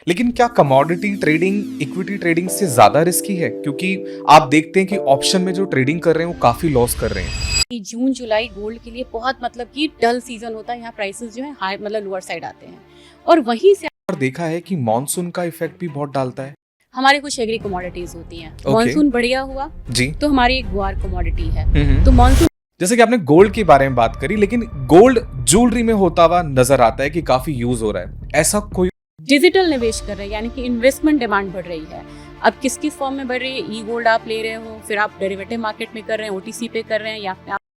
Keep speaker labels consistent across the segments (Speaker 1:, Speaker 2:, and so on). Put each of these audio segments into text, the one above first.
Speaker 1: लेकिन क्या commodity trading equity trading से ज्यादा रिस्की है? क्योंकि आप देखते हैं कि ऑप्शन में जो ट्रेडिंग कर रहे हैं वो काफी लॉस कर रहे हैं।
Speaker 2: जून जुलाई गोल्ड के लिए बहुत मतलब कि डल सीजन होता है। यहाँ प्राइसेस जो है हाई मतलब लोअर साइड आते हैं और वहीं से
Speaker 1: और देखा है कि मॉनसून का इफेक्ट भी बहुत डालता है।
Speaker 2: हमारे कुछ एग्री कमोडिटीज होती हैं।
Speaker 1: Okay.
Speaker 2: मॉनसून बढ़िया हुआ
Speaker 1: जी।
Speaker 2: तो हमारी एक गुआर कमोडिटी है। तो मॉनसून
Speaker 1: जैसे कि आपने गोल्ड के बारे में बात करी, लेकिन गोल्ड ज्वेलरी में होता हुआ नजर आता है कि काफी यूज हो रहा है। ऐसा कोई
Speaker 2: डिजिटल निवेश कर रहे हैं, यानी कि इन्वेस्टमेंट डिमांड बढ़ रही है। अब किस किस फॉर्म में बढ़ रही है? ई गोल्ड आप ले रहे हो, फिर आप डेरिवेटिव मार्केट में कर रहे हैं, ओटीसी पे कर रहे हैं, या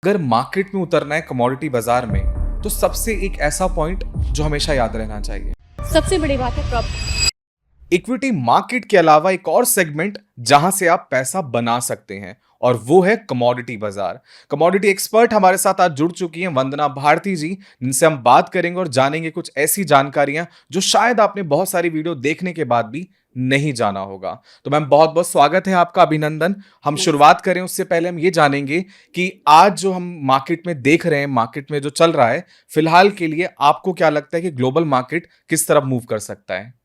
Speaker 1: अगर मार्केट में उतरना है कमोडिटी बाजार में, तो सबसे एक ऐसा पॉइंट जो हमेशा याद रहना चाहिए।
Speaker 2: सबसे बड़ी बात है
Speaker 1: इक्विटी मार्केट के अलावा एक और सेगमेंट जहां से आप पैसा बना सकते हैं, और वो है कमोडिटी बाजार। कमोडिटी एक्सपर्ट हमारे साथ आज जुड़ चुकी हैं, वंदना भारती जी, जिनसे हम बात करेंगे और जानेंगे कुछ ऐसी जानकारियां जो शायद आपने बहुत सारी वीडियो देखने के बाद भी नहीं जाना होगा। तो मैम, बहुत बहुत स्वागत है आपका, अभिनंदन। हम शुरुआत करें उससे पहले हम ये जानेंगे कि आज जो हम मार्केट में देख रहे हैं, मार्केट में जो चल रहा है फिलहाल के लिए, आपको क्या लगता है कि ग्लोबल मार्केट किस तरफ मूव कर सकता है?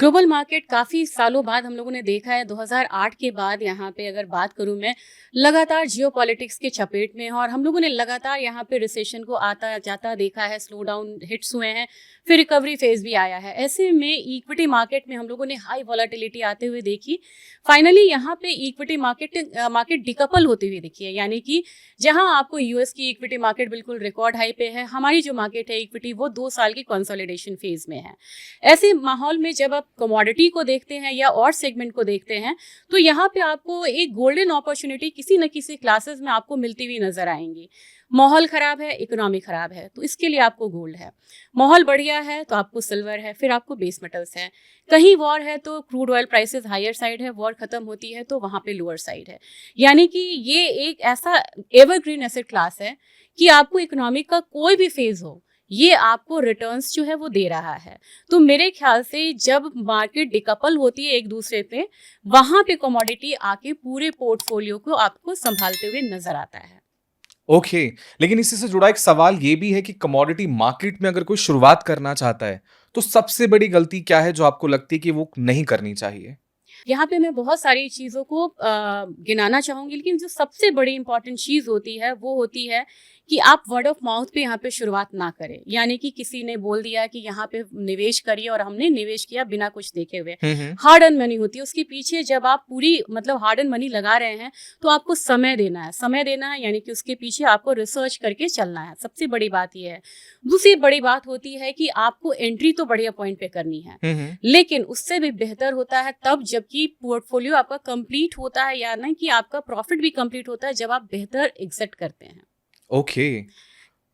Speaker 2: ग्लोबल मार्केट काफ़ी सालों बाद हम लोगों ने देखा है। 2008 के बाद यहाँ पे अगर बात करूँ मैं, लगातार जियोपॉलिटिक्स के चपेट में है और हम लोगों ने लगातार यहाँ पे रिसेशन को आता जाता देखा है। स्लो डाउन हिट्स हुए हैं, फिर रिकवरी फेज भी आया है। ऐसे में इक्विटी मार्केट में हम लोगों ने हाई वॉलेटिलिटी आते हुए देखी। फाइनली यहाँ पे इक्विटी मार्केट डिकपल होती हुई दिखी है, यानी कि जहाँ आपको यूएस की इक्विटी मार्केट बिल्कुल रिकॉर्ड हाई पे है, हमारी जो मार्केट है इक्विटी वो 2 साल की कंसोलिडेशन फेज में है। ऐसे माहौल में जब आप कमोडिटी को देखते हैं या और सेगमेंट को देखते हैं, तो यहाँ पे आपको एक गोल्डन अपॉर्चुनिटी किसी न किसी क्लासेस में आपको मिलती हुई नजर आएंगी। माहौल खराब है, इकोनॉमी खराब है, तो इसके लिए आपको गोल्ड है। माहौल बढ़िया है तो आपको सिल्वर है, फिर आपको बेस मेटल्स है। कहीं वॉर है तो crude oil prices higher side है, वॉर खत्म होती है तो वहां पे लोअर साइड है। यानी कि ये एक ऐसा एवरग्रीन एसेट क्लास है कि आपको इकोनॉमी का कोई भी फेज हो, ये आपको रिटर्न्स जो है वो दे रहा है। तो मेरे ख्याल से जब मार्केट डिकपल होती है एक दूसरे पे, वहां पे कमोडिटी आके पूरे पोर्टफोलियो को आपको संभालते हुए नजर आता है।
Speaker 1: ओके। लेकिन इसी से जुड़ा एक सवाल ये भी है कि कमोडिटी मार्केट में अगर कोई शुरुआत करना चाहता है, तो सबसे बड़ी गलती क्या है जो आपको लगती है कि वो नहीं करनी चाहिए?
Speaker 2: यहाँ पे मैं बहुत सारी चीज़ों को गिनाना चाहूँगी, लेकिन जो सबसे बड़ी इंपॉर्टेंट चीज़ होती है वो होती है कि आप वर्ड ऑफ माउथ पे यहाँ पे शुरुआत ना करें। यानी कि किसी ने बोल दिया कि यहाँ पे निवेश करिए और हमने निवेश किया बिना कुछ देखे हुए। हार्ड अर्न मनी होती है, उसके पीछे जब आप पूरी मतलब हार्ड अर्न मनी लगा रहे हैं तो आपको समय देना है, यानी कि उसके पीछे आपको रिसर्च करके चलना है। सबसे बड़ी बात यह है। दूसरी बड़ी बात होती है कि आपको एंट्री तो बढ़िया पॉइंट पे करनी है, लेकिन उससे भी बेहतर होता है तब जबकि पोर्टफोलियो आपका कंप्लीट होता है, या ना कि आपका प्रॉफिट भी कंप्लीट होता है जब आप बेहतर एग्जिट करते हैं।
Speaker 1: ओके।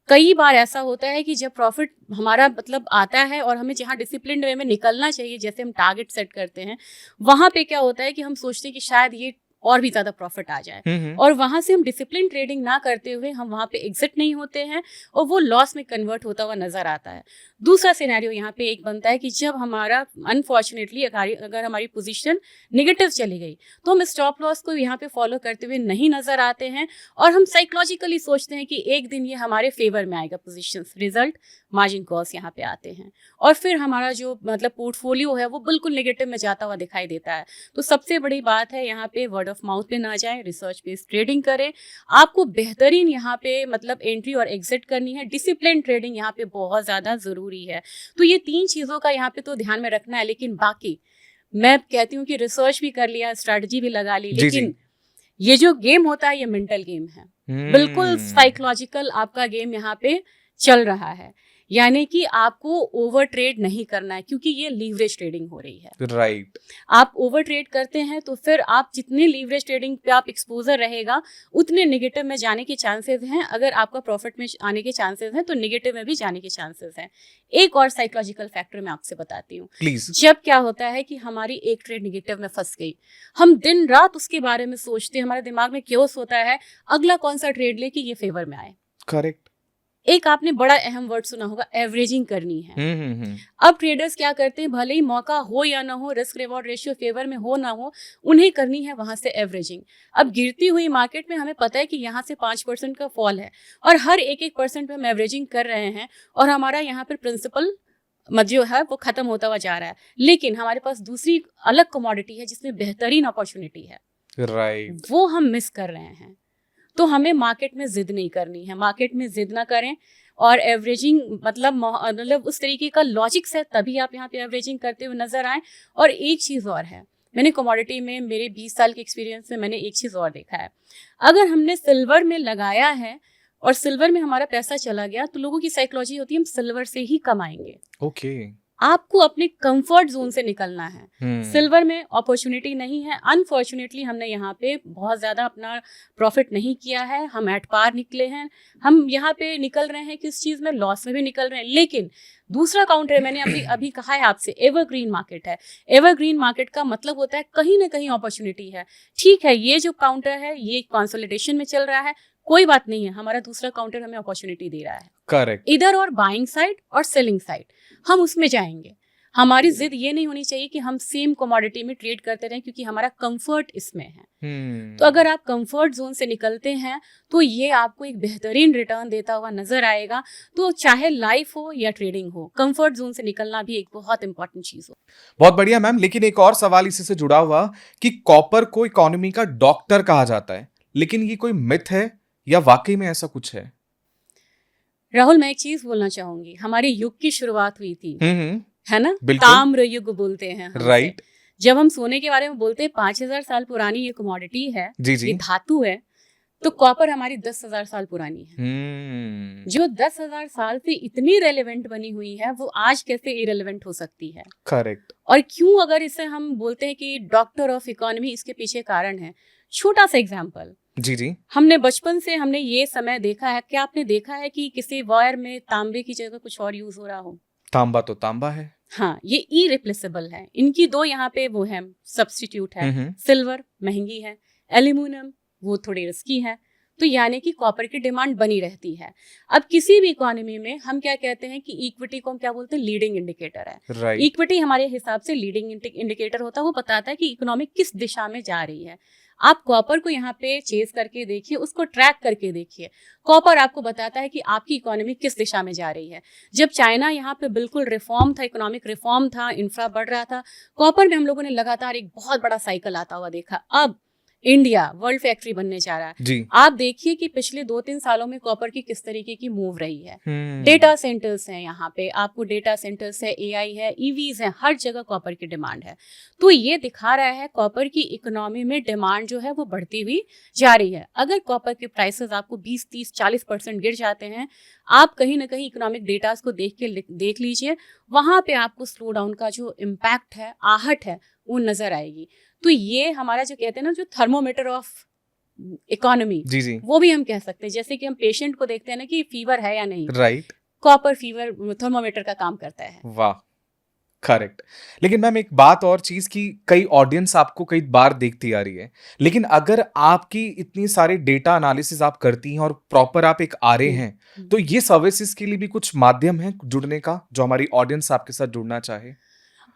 Speaker 2: कई बार ऐसा होता है कि जब प्रॉफिट हमारा मतलब आता है और हमें जहाँ डिसिप्लिन वे में निकलना चाहिए, जैसे हम टारगेट सेट करते हैं, वहां पे क्या होता है कि हम सोचते हैं कि शायद ये और भी ज्यादा प्रॉफिट आ जाए, और वहां से हम डिसिप्लिन ट्रेडिंग ना करते हुए हम वहां पे एग्जिट नहीं होते हैं और वो लॉस में कन्वर्ट होता हुआ नजर आता है। दूसरा सिनेरियो यहाँ पे एक बनता है कि जब हमारा अनफॉर्चुनेटली अगर हमारी पोजीशन नेगेटिव चली गई तो हम स्टॉप लॉस को यहाँ पे फॉलो करते हुए नहीं नजर आते हैं और हम साइकोलॉजिकली सोचते हैं कि एक दिन ये हमारे फेवर में आएगा पोजीशन। रिजल्ट मार्जिन कॉल्स यहाँ पे आते हैं और फिर हमारा जो मतलब पोर्टफोलियो है वो बिल्कुल नेगेटिव में जाता हुआ दिखाई देता है। तो सबसे बड़ी बात है यहाँ पे वर्ड ऑफ माउथ पे ना जाए, रिसर्च बेस्ड ट्रेडिंग करें। आपको बेहतरीन यहाँ पे मतलब एंट्री और एग्जिट करनी है। डिसिप्लिन ट्रेडिंग यहाँ पे बहुत ज्यादा जरूरी है। तो ये 3 चीजों का यहाँ पे तो ध्यान में रखना है। लेकिन बाकी मैं कहती हूँ कि रिसर्च भी कर लिया, स्ट्रेटजी भी लगा ली, लेकिन ये जो गेम होता है ये मेंटल गेम है। बिल्कुल साइकोलॉजिकल आपका गेम यहाँ पे चल रहा है। यानी कि आपको ओवर ट्रेड नहीं करना है, क्योंकि ये लीवरेज ट्रेडिंग हो रही है।
Speaker 1: राइट।
Speaker 2: आप ओवर ट्रेड करते हैं तो फिर आप जितने लीवरेज ट्रेडिंग पे आप एक्सपोजर रहेगा उतने नेगेटिव में जाने के चांसेस हैं। अगर आपका प्रॉफिट में आने के चांसेस हैं तो नेगेटिव में भी जाने के चांसेस हैं। एक और साइकोलॉजिकल फैक्टर मैं आपसे बताती हूँ।
Speaker 1: प्लीज।
Speaker 2: जब क्या होता है कि हमारी एक ट्रेड नेगेटिव में फंस गई, हम दिन रात उसके बारे में सोचते हैं, हमारे दिमाग में क्योस होता है अगला कौन सा ट्रेड ले कि ये फेवर में आए।
Speaker 1: करेक्ट।
Speaker 2: एक आपने बड़ा अहम वर्ड सुना होगा, एवरेजिंग करनी है। अब ट्रेडर्स क्या करते हैं, भले ही मौका हो या ना हो, रिस्क रिवॉर्ड रेशियो फेवर में हो ना हो, उन्हें करनी है वहां से एवरेजिंग। अब गिरती हुई मार्केट में हमें पता है कि यहाँ से 5% का फॉल है और हर एक 1% पे हम एवरेजिंग कर रहे हैं और हमारा यहाँ पर प्रिंसिपल जो है वो खत्म होता हुआ जा रहा है, लेकिन हमारे पास दूसरी अलग कमोडिटी है जिसमें बेहतरीन अपॉर्चुनिटी है,
Speaker 1: राइट।
Speaker 2: वो हम मिस कर रहे हैं। तो हमें मार्केट में जिद नहीं करनी है, मार्केट में जिद ना करें। और एवरेजिंग मतलब उस तरीके का लॉजिक्स है, तभी आप यहाँ पे एवरेजिंग करते हुए नजर आए। और एक चीज़ और है, मैंने कमोडिटी में मेरे 20 साल के एक्सपीरियंस में मैंने एक चीज़ और देखा है, अगर हमने सिल्वर में लगाया है और सिल्वर में हमारा पैसा चला गया, तो लोगों की साइकोलॉजी होती है हम सिल्वर से ही कमाएंगे।
Speaker 1: ओके।
Speaker 2: आपको अपने कंफर्ट जोन से निकलना है। सिल्वर में अपॉर्चुनिटी नहीं है, अनफॉर्चुनेटली हमने यहाँ पे बहुत ज़्यादा अपना प्रॉफिट नहीं किया है, हम एट पार निकले हैं। हम यहाँ पे निकल रहे हैं किस चीज़ में, लॉस में भी निकल रहे हैं। लेकिन दूसरा काउंटर है, मैंने अभी कहा है आपसे, एवरग्रीन मार्केट है। एवरग्रीन मार्केट का मतलब होता है कहीं ना कहीं अपॉर्चुनिटी है। ठीक है, ये जो काउंटर है ये कंसोलिडेशन में चल रहा है, कोई बात नहीं है, हमारा दूसरा काउंटर हमें अपॉर्चुनिटी दे रहा है।
Speaker 1: करेक्ट।
Speaker 2: इधर और बाइंग साइड और सेलिंग साइड, हम उसमें जाएंगे। हमारी जिद ये नहीं होनी चाहिए कि हम सेम कमोडिटी में ट्रेड करते रहें, क्योंकि हमारा कंफर्ट इसमें है। तो अगर आप कंफर्ट जोन से निकलते हैं तो ये आपको एक बेहतरीन रिटर्न देता हुआ नजर आएगा। तो चाहे लाइफ हो या ट्रेडिंग हो, कंफर्ट जोन से निकलना भी एक बहुत इंपॉर्टेंट चीज हो।
Speaker 1: बहुत बढ़िया मैम, लेकिन एक और सवाल इसी से जुड़ा हुआ कि कॉपर को इकोनॉमी का डॉक्टर कहा जाता है, लेकिन ये कोई मिथ है या वाकई में ऐसा कुछ है?
Speaker 2: राहुल, मैं एक चीज बोलना चाहूंगी, हमारे युग की शुरुआत हुई थी, है ना,
Speaker 1: बिल्कुल।
Speaker 2: ताम्र युग बोलते हैं हम
Speaker 1: राइट।
Speaker 2: जब हम सोने के बारे में बोलते हैं, 5000 साल पुरानी ये कमोडिटी है,
Speaker 1: जी जी।
Speaker 2: ये धातु है। तो कॉपर हमारी 10,000 साल पुरानी है। जो 10,000 साल से इतनी रेलेवेंट बनी हुई है, वो आज कैसे इरेलेवेंट हो सकती है?
Speaker 1: करेक्ट।
Speaker 2: और क्यों अगर इसे हम बोलते हैं कि डॉक्टर ऑफ इकोनॉमी, इसके पीछे कारण है। छोटा सा एग्जाम्पल,
Speaker 1: जी जी।
Speaker 2: हमने बचपन से हमने ये समय देखा है, क्या आपने देखा है कि किसी वायर में तांबे की जगह कुछ और यूज हो रहा हो?
Speaker 1: तांबा तो तांबा है।
Speaker 2: हाँ, ये इरिप्लेसेबल है। इनकी दो यहाँ पे वो है, सब्स्टिट्यूट है। सिल्वर महंगी है, एल्यूमिनियम वो थोड़ी रिस्की है। तो यानी कि कॉपर की डिमांड बनी रहती है। अब किसी भी इकोनॉमी में हम क्या कहते हैं कि इक्विटी को हम क्या बोलते हैं, लीडिंग इंडिकेटर है।
Speaker 1: राइट।
Speaker 2: इक्विटी हमारे हिसाब से लीडिंग इंडिकेटर होता है, वो बताता है कि इकोनॉमी किस दिशा में जा रही है। आप कॉपर को यहाँ पे चेज करके देखिए, उसको ट्रैक करके देखिए, कॉपर आपको बताता है कि आपकी इकोनॉमी किस दिशा में जा रही है। जब चाइना यहाँ पे बिल्कुल रिफॉर्म था, इकोनॉमिक रिफॉर्म था, इंफ्रा बढ़ रहा था, कॉपर में हम लोगों ने लगातार एक बहुत बड़ा साइकिल आता हुआ देखा। अब इंडिया वर्ल्ड फैक्ट्री बनने जा रहा है
Speaker 1: जी।
Speaker 2: आप देखिए कि पिछले 2-3 सालों में कॉपर की किस तरीके की मूव रही है। डेटा सेंटर्स हैं, यहाँ पे आपको डेटा सेंटर्स है, एआई है, ईवीज है, हर जगह कॉपर की डिमांड है। तो ये दिखा रहा है कॉपर की इकोनॉमी में डिमांड जो है वो बढ़ती हुई जा रही है। अगर कॉपर के प्राइसेस आपको 20, 30, 40% गिर जाते हैं, आप कहीं ना कहीं इकोनॉमिक डेटास को देख लीजिए, वहां पे आपको स्लो डाउन का जो इम्पैक्ट है, आहट है, वो नजर आएगी। तो ये हमारा जो कहते हैं ना, जो थर्मोमीटर ऑफ इकोनॉमी,
Speaker 1: जी जी।
Speaker 2: वो भी हम कह सकते हैं। जैसे कि हम पेशेंट को देखते हैं ना कि फीवर है या नहीं,
Speaker 1: राइट।
Speaker 2: कॉपर फीवर थर्मोमीटर का काम करता है।
Speaker 1: वाह, करेक्ट। लेकिन मैम एक बात और चीज की, कई ऑडियंस आपको कई बार देखती आ रही है, लेकिन अगर आपकी इतनी सारी डेटा एनालिसिस आप करती हैं और प्रॉपर आप एक आरए हैं, तो ये सर्विसेज के लिए भी कुछ माध्यम है जुड़ने का, जो हमारी ऑडियंस आपके साथ जुड़ना चाहे?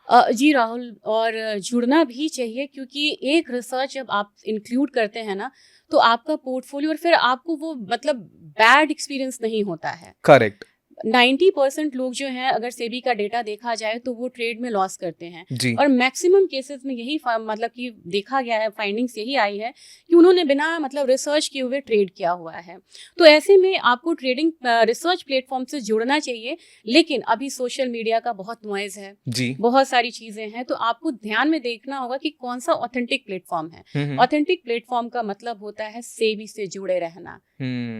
Speaker 2: जी राहुल, और जुड़ना भी चाहिए, क्योंकि एक रिसर्च जब आप इंक्लूड करते हैं ना, तो आपका पोर्टफोलियो, और फिर आपको वो मतलब बैड एक्सपीरियंस नहीं होता है।
Speaker 1: करेक्ट।
Speaker 2: 90% लोग जो हैं, अगर सेबी का डेटा देखा जाए तो वो ट्रेड में लॉस करते हैं।
Speaker 1: जी।
Speaker 2: और मैक्सिमम केसेस में यही मतलब कि देखा गया है, फाइंडिंग्स यही आई है कि उन्होंने बिना मतलब रिसर्च किए हुए ट्रेड किया हुआ है। तो ऐसे में आपको ट्रेडिंग रिसर्च प्लेटफॉर्म से जुड़ना चाहिए। लेकिन अभी सोशल मीडिया का बहुत नॉइज है
Speaker 1: जी।
Speaker 2: बहुत सारी चीजें हैं, तो आपको ध्यान में देखना होगा कि कौन सा ऑथेंटिक प्लेटफॉर्म है। ऑथेंटिक प्लेटफॉर्म का मतलब होता है सेबी से जुड़े रहना।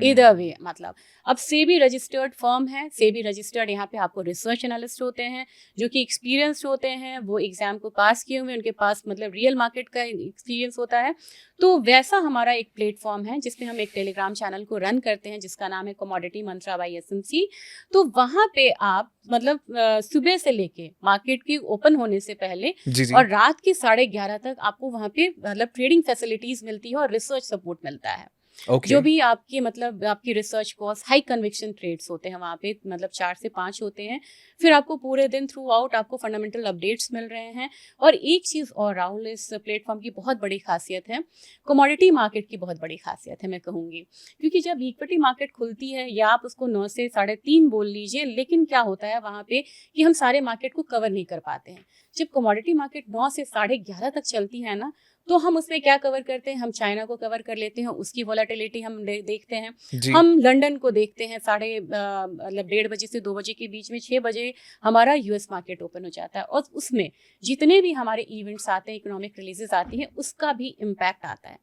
Speaker 2: इधर वे मतलब, अब सेबी रजिस्टर्ड फर्म है, सेबी रजिस्टर्ड, यहाँ पे आपको रिसर्च एनालिस्ट होते हैं जो कि एक्सपीरियंस्ड होते हैं, वो एग्जाम को पास किए हुए, उनके पास मतलब रियल मार्केट का एक्सपीरियंस होता है। तो वैसा हमारा एक प्लेटफॉर्म है जिसमें हम एक टेलीग्राम चैनल को रन करते हैं, जिसका नाम है कमोडिटी मंत्रा बाय एसएमसी। तो वहाँ पे आप मतलब सुबह से लेके मार्केट की ओपन होने से पहले
Speaker 1: जी।
Speaker 2: और रात के 11:30 तक आपको वहाँ पे मतलब ट्रेडिंग फैसिलिटीज मिलती है और रिसर्च सपोर्ट मिलता है।
Speaker 1: ओके।
Speaker 2: जो भी आपकी मतलब आपकी research cost high conviction trades होते हैं वहाँ पे, मतलब 4 से 5 होते हैं। फिर आपको पूरे दिन थ्रू आउट आपको फंडामेंटल अपडेट्स मिल रहे हैं। और एक चीज़ और राहुल, इस प्लेटफॉर्म की बहुत बड़ी खासियत है, कमोडिटी मार्केट की बहुत बड़ी खासियत है मैं कहूँगी। क्योंकि जब इक्विटी मार्केट खुलती है, या आप उसको 9 से 3:30 बोल लीजिए, लेकिन क्या होता है वहाँ पे कि हम सारे मार्केट को कवर नहीं कर पाते हैं। जब कमोडिटी मार्केट 9 से 11:30 तक चलती है ना, तो हम उसमें क्या कवर करते हैं, हम चाइना को कवर कर लेते हैं, उसकी वॉलेटिलिटी हम देखते हैं।
Speaker 1: जी।
Speaker 2: हम लंदन को देखते हैं, मतलब 1:30 से 2 बजे के बीच में, 6 बजे हमारा यूएस मार्केट ओपन हो जाता है, और उसमें जितने भी हमारे इवेंट्स आते हैं, इकोनॉमिक रिलीजेस आती हैं, उसका भी इम्पैक्ट आता है।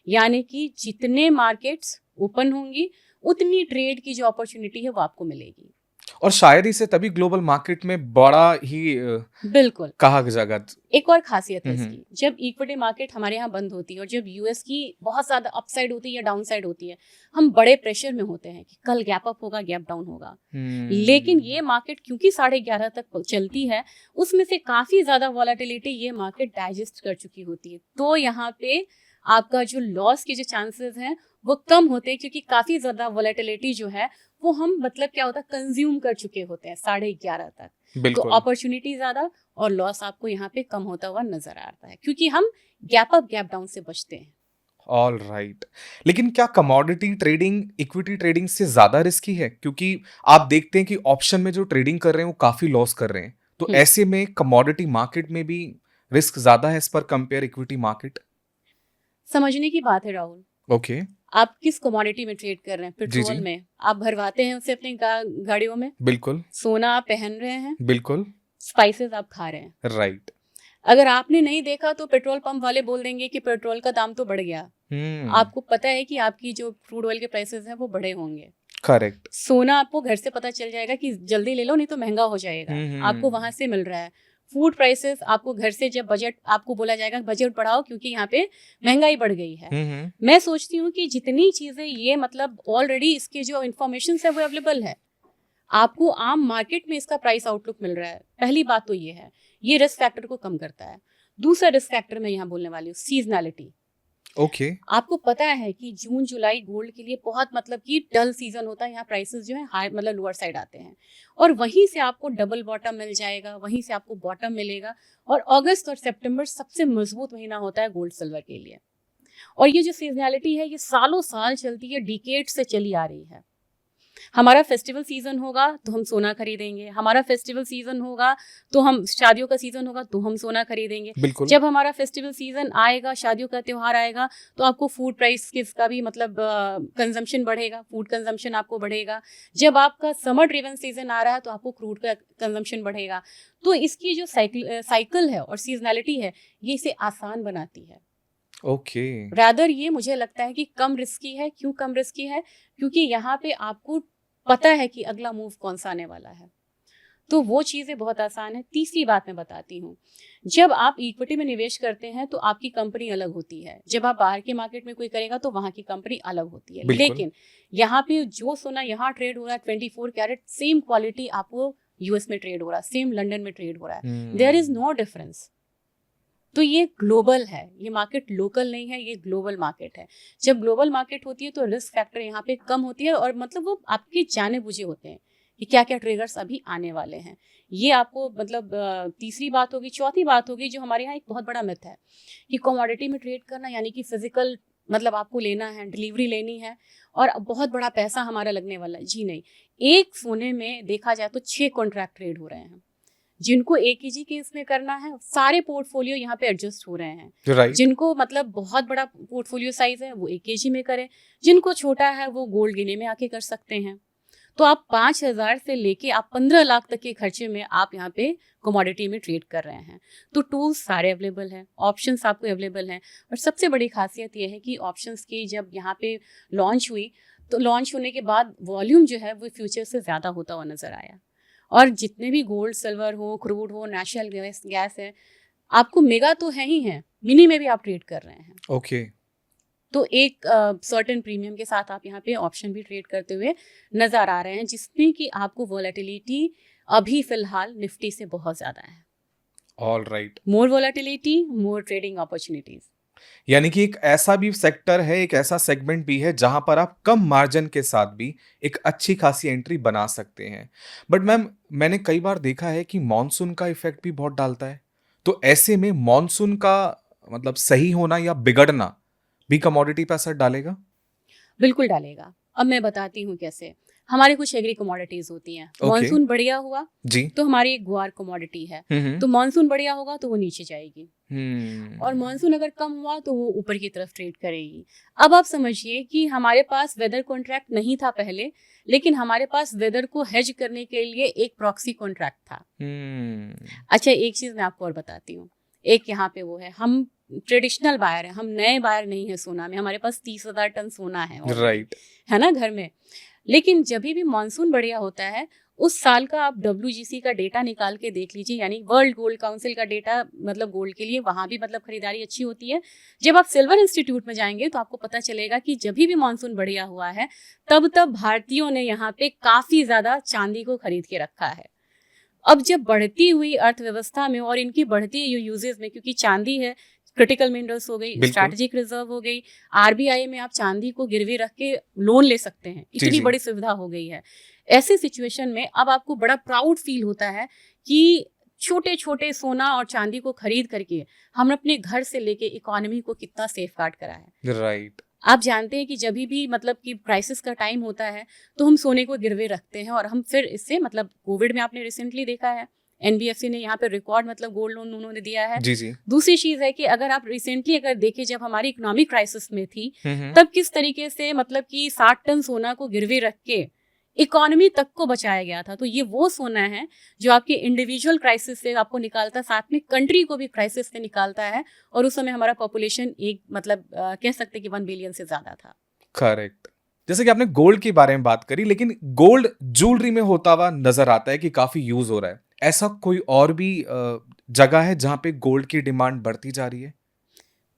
Speaker 2: यानी कि जितने मार्केट्स ओपन होंगी, उतनी ट्रेड की जो अपॉर्चुनिटी है वो आपको मिलेगी।
Speaker 1: और शायद इसे तभी ग्लोबल मार्केट में बड़ा ही
Speaker 2: बिल्कुल।
Speaker 1: कहा जाएगा।
Speaker 2: एक और खासियत है
Speaker 1: हुँ, हुँ।
Speaker 2: इसकी, जब इक्विटी मार्केट हमारे यहाँ बंद होती है और जब यूएस की बहुत ज़्यादा अपसाइड होती है या डाउन साइड होती है, हम बड़े प्रेशर में होते हैं कि कल गैप अप होगा, गैप डाउन होगा। लेकिन ये मार्केट क्योंकि 11:30 तक चलती है, उसमें से काफ़ी ज़्यादा वॉलेटिलिटी ये मार्केट डाइजेस्ट कर चुकी होती है। तो यहाँ पे आपका जो लॉस के जो चांसेस हैं वो कम होते हैं, क्योंकि काफ़ी ज़्यादा वॉलेटिलिटी जो है वो हम मतलब क्या होता है कंज्यूम कर चुके होते हैं 11:30 तक। तो
Speaker 1: बिल्कुल।
Speaker 2: अपॉर्चुनिटी ज़्यादा और लॉस आपको यहाँ पे कम होता हुआ नजर आता है, क्योंकि हम गैप अप गैप डाउन से बचते हैं।
Speaker 1: ऑलराइट। लेकिन क्या कमोडिटी ट्रेडिंग इक्विटी ट्रेडिंग से ज़्यादा रिस्की है? क्योंकि आप देखते हैं कि ऑप्शन में जो ट्रेडिंग कर रहे हैं वो काफ़ी लॉस कर रहे हैं। तो
Speaker 2: हम्म,
Speaker 1: ऐसे में कमोडिटी मार्केट में भी रिस्क ज़्यादा है as per compare equity market?
Speaker 2: समझने की बात है राहुल।
Speaker 1: ओके।
Speaker 2: आप किस कमोडिटी में ट्रेड कर रहे हैं?
Speaker 1: जी,
Speaker 2: पेट्रोल
Speaker 1: जी।
Speaker 2: में आप भरवाते हैं उसे अपनी गाड़ियों में,
Speaker 1: बिल्कुल,
Speaker 2: सोना आप पहन रहे हैं,
Speaker 1: बिल्कुल।
Speaker 2: स्पाइसेस आप खा रहे हैं।
Speaker 1: राइट।
Speaker 2: अगर आपने नहीं देखा तो पेट्रोल पंप वाले बोल देंगे कि पेट्रोल का दाम तो बढ़ गया।
Speaker 1: हुँ,
Speaker 2: आपको पता है कि आपकी जो क्रूड ऑयल के प्राइसेस हैं वो बढ़े होंगे।
Speaker 1: करेक्ट।
Speaker 2: सोना आपको घर से पता चल जाएगा कि जल्दी ले लो नहीं तो महंगा हो जाएगा,
Speaker 1: हुँ,
Speaker 2: आपको वहां
Speaker 1: हुँ।
Speaker 2: से मिल रहा है। फूड प्राइसेस आपको घर से, जब बजट आपको बोला जाएगा बजट बढ़ाओ क्योंकि यहाँ पे महंगाई बढ़ गई है।
Speaker 1: हुँ, हुँ।
Speaker 2: मैं सोचती हूँ कि जितनी चीजें ये मतलब ऑलरेडी इसकी जो इंफॉर्मेशन है वो अवेलेबल है, आपको आम मार्केट में इसका प्राइस आउटलुक मिल रहा है। पहली बात तो ये है, ये रिस्क फैक्टर को कम करता है। दूसरा रिस्क फैक्टर मैं यहाँ बोलने वाली हूँ, सीजनैलिटी।
Speaker 1: ओके।
Speaker 2: आपको पता है कि जून जुलाई गोल्ड के लिए बहुत मतलब कि डल सीजन होता है, यहाँ प्राइसेस जो है हाई मतलब लोअर साइड आते हैं, और वहीं से आपको डबल बॉटम मिल जाएगा, वहीं से आपको बॉटम मिलेगा। और अगस्त और सितंबर सबसे मजबूत महीना होता है गोल्ड सिल्वर के लिए। और ये जो सीजनैलिटी है ये सालों साल चलती है, डिकेड से चली आ रही है। हमारा फेस्टिवल सीजन होगा तो हम सोना खरीदेंगे, हमारा फेस्टिवल सीजन होगा तो हम शादियों का सीजन होगा तो हम सोना खरीदेंगे।
Speaker 1: बिल्कुल।
Speaker 2: जब हमारा फेस्टिवल सीजन आएगा, शादियों का त्योहार आएगा, तो आपको फूड प्राइस का भी मतलब कंजम्पशन बढ़ेगा, फूड कंजम्पशन आपको बढ़ेगा। जब आपका समर ड्रिवन सीजन आ रहा है तो आपको क्रूड का कंजम्पशन बढ़ेगा। तो इसकी जो साइकिल है और सीजनैलिटी है, ये इसे आसान बनाती है।
Speaker 1: ओके।
Speaker 2: रादर ये मुझे लगता है कि कम रिस्की है। क्यों कम रिस्की है? क्योंकि यहाँ पे आपको पता है कि अगला मूव कौन सा आने वाला है, तो वो चीज़ें बहुत आसान है। तीसरी बात मैं बताती हूँ, जब आप इक्विटी में निवेश करते हैं तो आपकी कंपनी अलग होती है, जब आप बाहर के मार्केट में कोई करेगा तो वहाँ की कंपनी अलग होती है।
Speaker 1: बिल्कुल।
Speaker 2: लेकिन यहाँ पे जो सोना यहाँ ट्रेड हो रहा है 24 कैरेट, सेम क्वालिटी आपको यूएस में ट्रेड हो रहा है, सेम लंदन में ट्रेड हो रहा है। There is
Speaker 1: hmm.
Speaker 2: No difference. तो ये ग्लोबल है, ये मार्केट लोकल नहीं है, ये ग्लोबल मार्केट है। जब ग्लोबल मार्केट होती है तो रिस्क फैक्टर यहाँ पे कम होती है, और मतलब वो आपके जाने बुझे होते हैं कि क्या क्या ट्रिगर्स अभी आने वाले हैं। ये आपको मतलब तीसरी बात होगी। चौथी बात होगी, जो हमारे यहाँ एक बहुत बड़ा मिथ है कि कमोडिटी में ट्रेड करना यानी कि फिजिकल मतलब आपको लेना है, डिलीवरी लेनी है और बहुत बड़ा पैसा हमारा लगने वाला है। जी नहीं, एक सोने में देखा जाए तो 6 कॉन्ट्रैक्ट ट्रेड हो रहे हैं। जिनको एकेजी के इसमें करना है, सारे पोर्टफोलियो यहाँ पे एडजस्ट हो रहे हैं।
Speaker 1: राइट।
Speaker 2: जिनको मतलब बहुत बड़ा पोर्टफोलियो साइज है वो एकेजी में करें, जिनको छोटा है वो गोल्ड गिने में आके कर सकते हैं। तो आप 5,000 से लेके आप 15 लाख तक के खर्चे में आप यहाँ पे कमोडिटी में ट्रेड कर रहे हैं। तो टूल्स सारे अवेलेबल हैं, ऑप्शंस आपको अवेलेबल हैं। और सबसे बड़ी खासियत ये है कि ऑप्शंस की जब यहाँ पे लॉन्च हुई, तो लॉन्च होने के बाद वॉल्यूम जो है वो फ्यूचर से ज़्यादा होता हुआ नजर आया। और जितने भी गोल्ड सिल्वर हो, क्रूड हो, नेचुरल गैस है, आपको मेगा तो है ही है, मिनी में भी आप ट्रेड कर रहे हैं।
Speaker 1: ओके।
Speaker 2: तो एक सर्टेन प्रीमियम के साथ आप यहाँ पे ऑप्शन भी ट्रेड करते हुए नजर आ रहे हैं, जिसमें कि आपको वोलेटिलिटी अभी फिलहाल निफ्टी से बहुत ज्यादा है।
Speaker 1: ऑलराइट।
Speaker 2: मोर वोलेटिलिटी, मोर ट्रेडिंग अपॉर्चुनिटीज।
Speaker 1: यानी कि एक ऐसा भी सेक्टर है, एक ऐसा सेगमेंट भी है जहां पर आप कम मार्जिन के साथ भी एक अच्छी खासी एंट्री बना सकते हैं। बट मैम, मैंने कई बार देखा है कि मॉनसून का इफेक्ट भी बहुत डालता है। तो ऐसे में मॉनसून का मतलब सही होना या बिगड़ना भी कमोडिटी पे असर डालेगा?
Speaker 2: बिल्कुल डालेगा। अब मैं बताती हूँ कैसे। हमारे कुछ एग्री कमोडिटीज होती हैं।
Speaker 1: ओके।
Speaker 2: मॉनसून बढ़िया हुआ
Speaker 1: जी।
Speaker 2: तो हमारी एक ग्वार कमोडिटी है,
Speaker 1: हम्म।
Speaker 2: तो मॉनसून बढ़िया होगा तो वो नीचे जाएगी, और
Speaker 1: हम्म।
Speaker 2: मॉनसून अगर कम हुआ तो वो ऊपर की तरफ ट्रेड करेगी। अब आप समझिए कि हमारे पास वेदर कॉन्ट्रैक्ट नहीं था पहले, लेकिन हमारे पास वेदर को हेज करने के लिए एक प्रॉक्सी कॉन्ट्रैक्ट था।
Speaker 1: हम्म।
Speaker 2: अच्छा, एक चीज मैं आपको और बताती हूँ। एक यहाँ पे वो है, हम ट्रेडिशनल बायर हैं, हम नए बायर नहीं है सोना में। हमारे पास 30,000 टन सोना है ऑलरेडी,
Speaker 1: राइट।
Speaker 2: है ना, घर में। लेकिन जब भी मॉनसून बढ़िया होता है, उस साल का आप WGC का डेटा निकाल के देख लीजिए, यानी वर्ल्ड गोल्ड काउंसिल का डेटा, मतलब गोल्ड के लिए वहां भी मतलब खरीदारी अच्छी होती है। जब आप सिल्वर इंस्टीट्यूट में जाएंगे तो आपको पता चलेगा कि जब भी मॉनसून बढ़िया हुआ है, तब तब भारतीयों ने यहाँ पे काफी ज्यादा चांदी को खरीद के रखा है। अब जब बढ़ती हुई अर्थव्यवस्था में और इनकी बढ़ती यूजेस में, क्योंकि चांदी है, क्रिटिकल मिनरल्स हो गई,
Speaker 1: बिल्कुल।
Speaker 2: स्ट्रैटेजिक रिजर्व हो गई, RBI में आप चांदी को गिरवी रख के लोन ले सकते हैं,
Speaker 1: जी
Speaker 2: इतनी
Speaker 1: जी।
Speaker 2: बड़ी सुविधा हो गई है। ऐसे सिचुएशन में अब आपको बड़ा प्राउड फील होता है कि छोटे छोटे सोना और चांदी को खरीद करके हम अपने घर से लेके इकोनॉमी को कितना सेफ गार्ड करा है।
Speaker 1: राइट।
Speaker 2: आप जानते हैं कि जब भी मतलब कि क्राइसिस का टाइम होता है तो हम सोने को गिरवे रखते हैं, और हम फिर इससे, मतलब कोविड में आपने रिसेंटली देखा है, NBFC ने यहाँ पे रिकॉर्ड मतलब गोल्ड लोन उन्होंने दिया है।
Speaker 1: जी जी।
Speaker 2: दूसरी चीज है कि अगर आप रिसेंटली अगर देखें, जब हमारी इकोनॉमिक क्राइसिस में थी,
Speaker 1: हम्म।
Speaker 2: तब किस तरीके से मतलब कि 60 टन सोना को गिरवी रख के इकोनॉमी तक को बचाया गया था। तो ये वो सोना है जो आपके इंडिविजुअल क्राइसिस से आपको निकालता, साथ में कंट्री को भी क्राइसिस से निकालता है। और उस समय हमारा पॉपुलेशन एक मतलब कह सकते हैं कि 1 बिलियन से ज्यादा था।
Speaker 1: करेक्ट। जैसे कि आपने गोल्ड के बारे में बात करी, लेकिन गोल्ड ज्वेलरी में होता हुआ नजर आता है कि काफी यूज हो रहा है। ऐसा कोई और भी जगह है जहां पे गोल्ड की डिमांड बढ़ती जा रही है?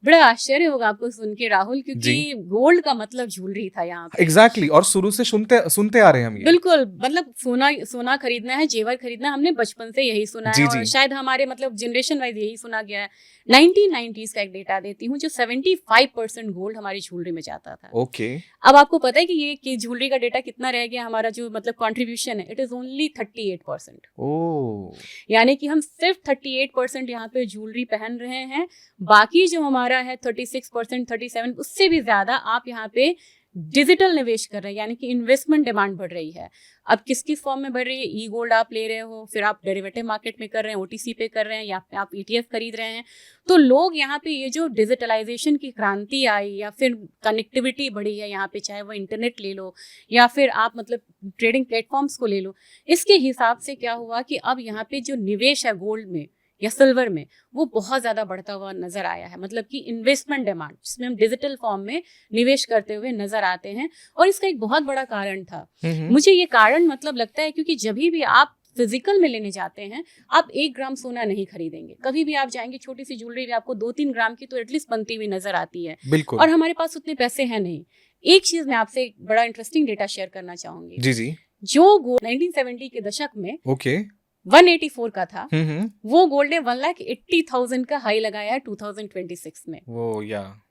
Speaker 2: बड़ा आश्चर्य होगा आपको सुन के राहुल,
Speaker 1: जी।
Speaker 2: क्योंकि गोल्ड का मतलब ज्वेलरी था यहाँ पे।
Speaker 1: एग्जैक्टली और शुरू से सुनते सुनते आ रहे हैं हम ये।
Speaker 2: बिल्कुल, मतलब सोना सोना खरीदना है, जेवर खरीदना है, हमने बचपन से यही सुना है,
Speaker 1: जी
Speaker 2: और
Speaker 1: जी।
Speaker 2: शायद हमारे मतलब जनरेशन वाइज यही सुना गया है। 1990s का एक डेटा देती हूँ, जो 75% गोल्ड हमारी ज्वेलरी में जाता था।
Speaker 1: ओके।
Speaker 2: अब आपको पता है कि ये कि ज्वेलरी का डेटा कितना रह गया, हमारा जो मतलब कंट्रीब्यूशन है, इट इज ओनली 38%।
Speaker 1: ओ।
Speaker 2: यानी कि हम सिर्फ 38% यहाँ पे ज्वेलरी पहन रहे हैं। बाकी जो हमारा है 36%, 37, उससे भी ज्यादा आप यहाँ पे डिजिटल निवेश कर रहे हैं, यानी कि इन्वेस्टमेंट डिमांड बढ़ रही है। अब किस किस फॉर्म में बढ़ रही है? ई गोल्ड आप ले रहे हो, फिर आप डेरिवेटिव मार्केट में कर रहे हैं, OTC पे कर रहे हैं, या आप ETF खरीद रहे हैं। तो लोग यहाँ पे ये जो डिजिटलाइजेशन की क्रांति आई, या फिर कनेक्टिविटी बढ़ी है यहाँ पे, चाहे वो इंटरनेट ले लो या फिर आप मतलब ट्रेडिंग प्लेटफॉर्म्स को ले लो, इसके हिसाब से क्या हुआ कि अब यहाँ पे जो निवेश है गोल्ड में या सिल्वर में, वो बहुत ज्यादा बढ़ता हुआ नजर आया है। मतलब कि इन्वेस्टमेंट डिमांड, जिसमें हम डिजिटल फॉर्म में निवेश करते हुए नजर आते हैं। और इसका एक बहुत बड़ा कारण था, मुझे ये कारण मतलब लगता है, क्योंकि जब भी आप फिजिकल में लेने जाते हैं, आप 1 ग्राम सोना नहीं खरीदेंगे। कभी भी आप जाएंगे, छोटी सी ज्वेलरी भी आपको 2-3 ग्राम की तो एटलीस्ट बनती हुई नजर आती है,
Speaker 1: बिल्कुल।
Speaker 2: और हमारे पास उतने पैसे हैं नहीं। एक चीज मैं आपसे एक बड़ा इंटरेस्टिंग डेटा शेयर करना चाहूंगी।
Speaker 1: जी जी।
Speaker 2: जो गोल्ड 1970 के दशक में
Speaker 1: ओके।
Speaker 2: 184 का था,
Speaker 1: हम्म।
Speaker 2: वो गोल्ड ने 1,80,000 का हाई लगाया है 2026 में।
Speaker 1: वो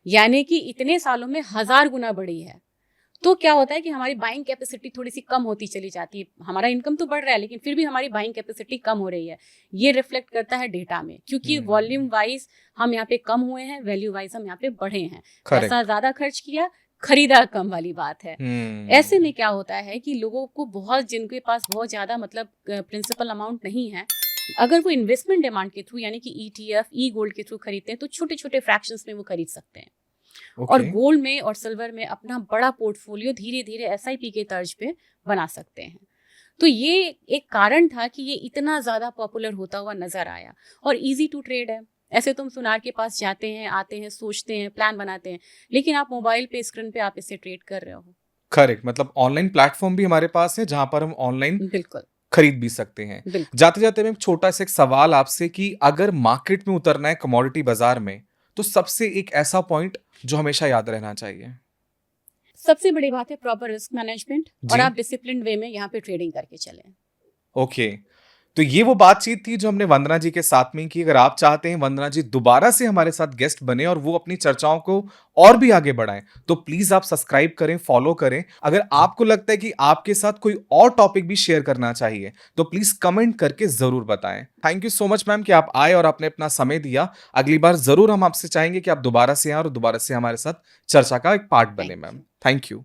Speaker 2: यानी कि इतने सालों में 1000 गुना बढ़ी है। तो क्या होता है कि हमारी बाइंग कैपेसिटी थोड़ी सी कम होती चली जाती है। हमारा इनकम तो बढ़ रहा है, लेकिन फिर भी हमारी बाइंग कैपेसिटी कम हो रही है। ये रिफ्लेक्ट करता है डेटा में, क्योंकि वॉल्यूम वाइज हम यहाँ पे कम हुए हैं, वैल्यू वाइज हम यहाँ पे बढ़े हैं। पैसा ज्यादा खर्च किया, खरीदा कम वाली बात है। ऐसे में क्या होता है कि लोगों को बहुत, जिनके पास बहुत ज्यादा मतलब प्रिंसिपल अमाउंट नहीं है, अगर वो इन्वेस्टमेंट डिमांड के थ्रू, यानी कि ETF, ई गोल्ड के थ्रू खरीदते हैं, तो छोटे छोटे फ्रैक्शंस में वो खरीद सकते हैं। और गोल्ड में और सिल्वर में अपना बड़ा पोर्टफोलियो धीरे धीरे SIP के तर्ज पे बना सकते हैं। तो ये एक कारण था कि ये इतना ज्यादा पॉपुलर होता हुआ नजर आया, और इजी टू ट्रेड है। ऐसे तुम सुनार के पास जाते हैं, आते हैं, सोचते हैं, प्लान बनाते हैं, लेकिन आप मोबाइल पे, स्क्रीन पे आप इसे ट्रेड कर रहे हो।
Speaker 1: करेक्ट। मतलब ऑनलाइन प्लेटफॉर्म भी हमारे पास है जहां पर हम ऑनलाइन
Speaker 2: बिल्कुल
Speaker 1: खरीद भी सकते हैं। जाते जाते मैं एक छोटा सा एक सवाल आपसे कि अगर मार्केट में उतरना है कमोडिटी बाजार में, तो सबसे एक ऐसा पॉइंट जो हमेशा याद रहना चाहिए?
Speaker 2: सबसे बड़ी बात है प्रॉपर रिस्क मैनेजमेंट, और आप डिसिप्लिन वे में यहाँ पे ट्रेडिंग करके चलें।
Speaker 1: ओके। तो ये वो बातचीत थी जो हमने वंदना जी के साथ में की। अगर आप चाहते हैं वंदना जी दोबारा से हमारे साथ गेस्ट बने और वो अपनी चर्चाओं को और भी आगे बढ़ाएं, तो प्लीज आप सब्सक्राइब करें, फॉलो करें। अगर आपको लगता है कि आपके साथ कोई और टॉपिक भी शेयर करना चाहिए, तो प्लीज कमेंट करके जरूर बताएं। Thank you so much ma'am कि आप आए और आपने अपना समय दिया। अगली बार जरूर हम आपसे चाहेंगे कि आप दोबारा से आए और दोबारा से हमारे साथ चर्चा का एक पार्ट बने
Speaker 2: thank
Speaker 1: ma'am.
Speaker 2: You.
Speaker 1: Thank you.